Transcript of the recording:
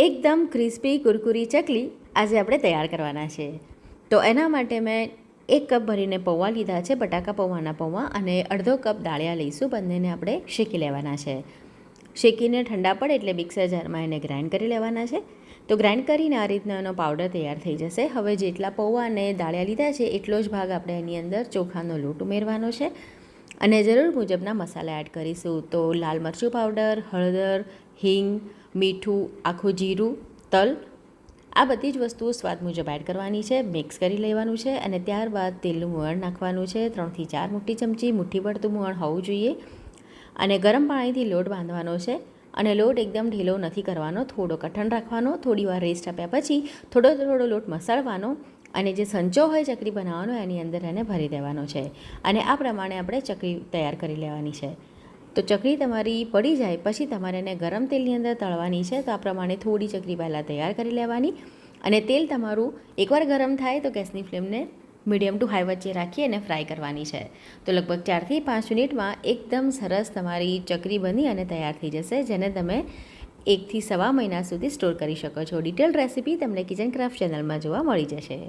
એકદમ ક્રિસ્પી કુરકુરી ચકલી આજે આપણે તૈયાર કરવાના છે. તો એના માટે મેં 1 કપ ભરીને પૌવા લીધા છે, બટાકા પૌવાના પૌવા, અને અડધો કપ દાળિયા લઈશું. બંનેને આપણે શેકી લેવાના છે. શેકીને ઠંડા પડે એટલે મિક્સર જારમાં એને ગ્રાઇન્ડ કરી લેવાના છે. તો ગ્રાઇન્ડ કરીને આ રીતનો એનો પાવડર તૈયાર થઈ જશે. હવે જેટલા પૌવા અને દાળિયા લીધા છે એટલો જ ભાગ આપણે એની અંદર ચોખાનો લોટ ઉમેરવાનો છે અને જરૂર મુજબના મસાલા એડ કરીશું. તો લાલ મરચું પાવડર, હળદર, હિંગ, મીઠું, આખું જીરું, તલ, આ બધી જ વસ્તુઓ સ્વાદ મુજબ એડ કરવાની છે. મિક્સ કરી લેવાનું છે અને ત્યારબાદ તેલનું મોણ નાખવાનું છે. 3 થી 4 મોટી ચમચી, મુઠ્ઠી પડતું મોણ હોવું જોઈએ. અને ગરમ પાણીથી લોટ બાંધવાનો છે અને લોટ એકદમ ઢીલો નથી કરવાનો, થોડો કઠણ રાખવાનો. થોડી વાર રેસ્ટ આપ્યા પછી થોડો લોટ મસળવાનો અને જે સંચો હોય ચકરી બનાવવાનો એની અંદર એને ભરી દેવાનો છે. અને આ પ્રમાણે આપણે ચકરી તૈયાર કરી લેવાની છે. તો ચકરી તમારી પડી જાય પછી તમારે એને ગરમ તેલની અંદર તળવાની છે. તો આ પ્રમાણે થોડી ચકરી પહેલાં તૈયાર કરી લેવાની અને તેલ તમારું એકવાર ગરમ થાય તો ગેસની ફ્લેમને મીડિયમ ટુ હાઈ વચ્ચે રાખી અને ફ્રાય કરવાની છે. તો લગભગ 4 થી 5 મિનિટમાં એકદમ સરસ તમારી ચકરી બની અને તૈયાર થઈ જશે, જેને તમે 1 થી સવા મહિના સુધી સ્ટોર કરી શકો છો. ડિટેલ રેસીપી તમને કિચન ક્રાફ્ટ ચેનલમાં જોવા મળી જશે.